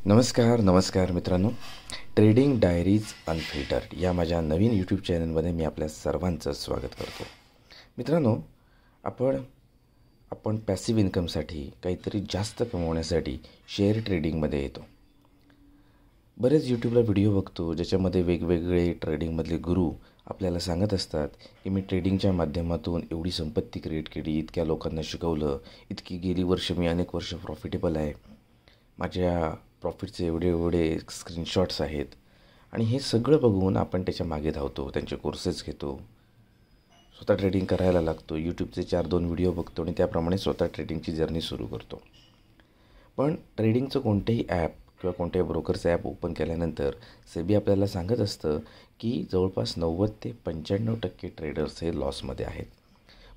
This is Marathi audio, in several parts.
नमस्कार मित्रांनो. ट्रेडिंग डायरीज अनफिल्टर्ड या माझ्या नवीन यूट्यूब चॅनलमध्ये मी आपल्या सर्वांचं स्वागत करतो. मित्रांनो, आपण पॅसिव्ह इन्कमसाठी काहीतरी जास्त कमवण्यासाठी शेअर ट्रेडिंगमध्ये येतो. बरेच यूट्यूबला व्हिडिओ बघतो ज्याच्यामध्ये वेगवेगळे ट्रेडिंगमधले गुरु आपल्याला सांगत असतात की मी ट्रेडिंगच्या माध्यमातून एवढी संपत्ती क्रिएट केली, इतक्या लोकांना शिकवलं, इतकी गेली वर्ष मी अनेक वर्ष प्रॉफिटेबल आहे, माझ्या प्रॉफिटचे एवढे स्क्रीनशॉट्स आहेत. आणि हे सगळं बघून आपण त्याच्या मागे धावतो, त्यांचे कोर्सेस घेतो, स्वतः ट्रेडिंग करायला लागतो, यूट्यूबचे 4-2 व्हिडिओ बघतो आणि त्याप्रमाणे स्वतः ट्रेडिंगची जर्नी सुरू करतो. पण ट्रेडिंगचं कोणतेही ॲप किंवा कोणत्याही ब्रोकरचं ॲप ओपन केल्यानंतर सेबी आपल्याला सांगत असतं की जवळपास 90 ते 95% ट्रेडर्स हे लॉसमध्ये आहेत.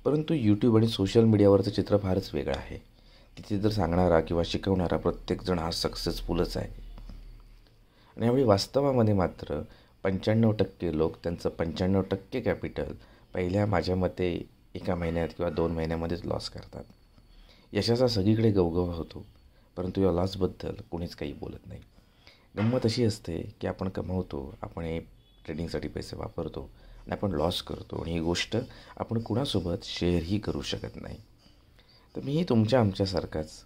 परंतु यूट्यूब आणि सोशल मीडियावरचं चित्र फारच वेगळं आहे. तिथे जर सांगणारा किंवा शिकवणारा प्रत्येकजण हा सक्सेसफुलच आहे. आणि यावेळी वास्तवामध्ये मात्र 95% लोक त्यांचं 95% कॅपिटल पहिल्या माझ्या मते 1 महिन्यात किंवा 2 महिन्यामध्येच लॉस करतात. यशाचा सगळीकडे गवगवा होतो, परंतु या लॉसबद्दल कोणीच काही बोलत नाही. गंमत अशी असते की आपण कमवतो, आपण हे ट्रेडिंगसाठी पैसे वापरतो आणि आपण लॉस करतो, आणि ही गोष्ट आपण कुणासोबत शेअरही करू शकत नाही. तर मीही तुमच्यासारखाच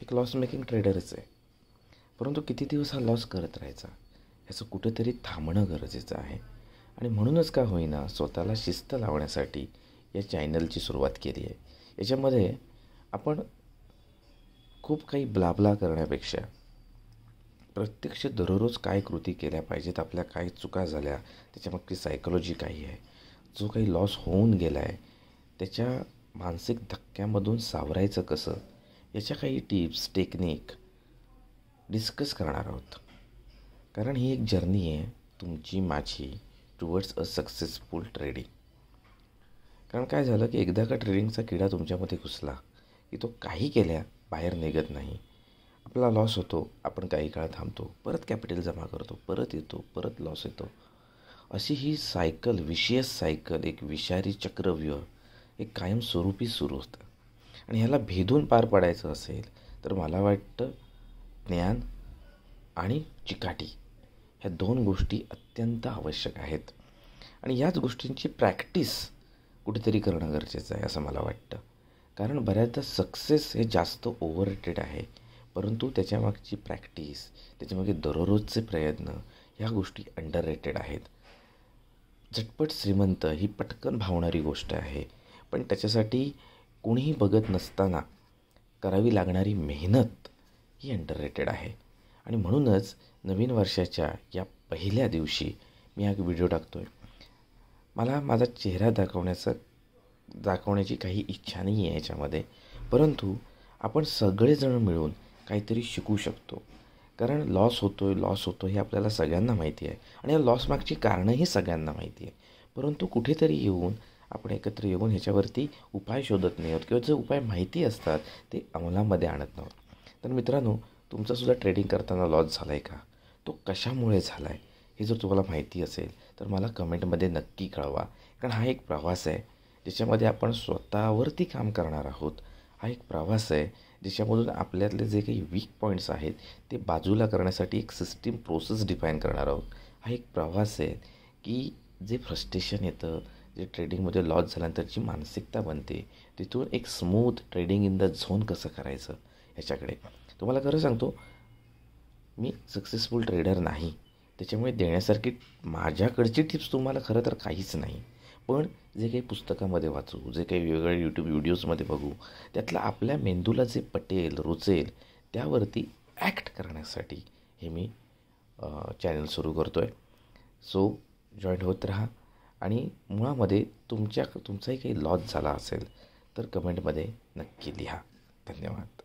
एक लॉस मेकिंग ट्रेडरच आहे. परंतु किती दिवस हा लॉस करत राहायचा, ह्याचं कुठेतरी थांबणं गरजेचं आहे. आणि म्हणूनच का होईना स्वतःला शिस्त लावण्यासाठी या चॅनलची सुरुवात केली आहे. याच्यामध्ये आपण खूप काही ब्लाबला करण्यापेक्षा प्रत्यक्ष दररोज काय कृती केल्या पाहिजेत, आपल्या काय चुका झाल्या, त्याच्यामागची सायकोलॉजी काही आहे, जो काही लॉस होऊन गेला आहे त्याच्या मानसिक धक्क्यामधून सावरायचं कसं, याच्या काही टिप्स टेक्निक डिस्कस करणार आहोत. कारण ही एक जर्नी आहे तुमची माझी टुवर्ड्स अ सक्सेसफुल ट्रेडिंग. कारण काय झालं की एकदा का ट्रेडिंगचा किडा तुमच्यामध्ये घुसला की तो काही केल्या बाहेर निघत नाही. आपला लॉस होतो, आपण काही काळ थांबतो, परत कॅपिटल जमा करतो, परत येतो, परत लॉस येतो. अशी ही सायकल, विशियस सायकल, एक विषारी चक्रव्यूह एक कायमस्वरूपी सुरू होतं. आणि ह्याला भेदून पार पाडायचं असेल तर मला वाटतं ज्ञान आणि चिकाटी ह्या 2 गोष्टी अत्यंत आवश्यक आहेत. आणि याच गोष्टींची प्रॅक्टिस कुठेतरी करणं गरजेचं आहे असं मला वाटतं. कारण बऱ्याचदा सक्सेस हे जास्त ओव्हररेटेड आहे, परंतु त्याच्यामागची प्रॅक्टिस, त्याच्यामागे दररोजचे प्रयत्न ह्या गोष्टी अंडररेटेड आहेत. झटपट श्रीमंत ही पटकन भावणारी गोष्ट आहे, पण त्याच्यासाठी कोणीही बघत नसताना करावी लागणारी मेहनत ही अंडररेटेड आहे. आणि म्हणूनच नवीन वर्षाच्या या पहिल्या दिवशी मी हा व्हिडिओ टाकतो आहे. मला माझा चेहरा दाखवण्याची काही इच्छा नाही आहे याच्यामध्ये, परंतु आपण सगळेजण मिळून काहीतरी शिकू शकतो. कारण लॉस होतो हे आपल्याला सगळ्यांना माहिती आहे आणि या लॉसमागची कारणंही सगळ्यांना माहिती आहे. परंतु कुठेतरी आपण एकत्र येऊन ह्याच्यावरती उपाय शोधत नाही आहोत, किंवा जे उपाय माहिती असतात ते अंमलामध्ये आणत नव्हत. तर मित्रांनो, तुमचासुद्धा ट्रेडिंग करताना लॉस झाला आहे का, तो कशामुळे झाला आहे, हे जर तुम्हाला माहिती असेल तर मला कमेंटमध्ये नक्की कळवा. कारण हा एक प्रवास आहे ज्याच्यामध्ये आपण स्वतःवरती काम करणार आहोत. हा एक प्रवास आहे ज्याच्यामधून आपल्यातले जे काही वीक पॉईंट्स आहेत ते बाजूला करण्यासाठी एक सिस्टीम प्रोसेस डिफाईन करणार आहोत. हा एक प्रवास आहे की जे फ्रस्ट्रेशन येतं, जे ट्रेडिंगमध्ये लॉस झाल्यानंतरची मानसिकता बनते, तिथून एक smooth trading in the zone कसं करायचं ह्याच्याकडे. तुम्हाला खरं सांगतो, मी सक्सेसफुल ट्रेडर नाही, त्याच्यामुळे देण्यासारखी माझ्याकडची टिप्स तुम्हाला खरं तर काहीच नाही. पण जे काही पुस्तकामध्ये वाचू, जे काही वेगवेगळ्या यूट्यूब व्हिडिओजमध्ये बघू, त्यातलं आपल्या मेंदूला जे पटेल रुचेल त्यावरती ॲक्ट करण्यासाठी हे मी चॅनल सुरू करतो आहे. सो जॉईंट होत राहा. आणि मुळामध्ये तुमचाही काही लॉस झाला असेल तर कमेंटमध्ये नक्की लिहा. धन्यवाद.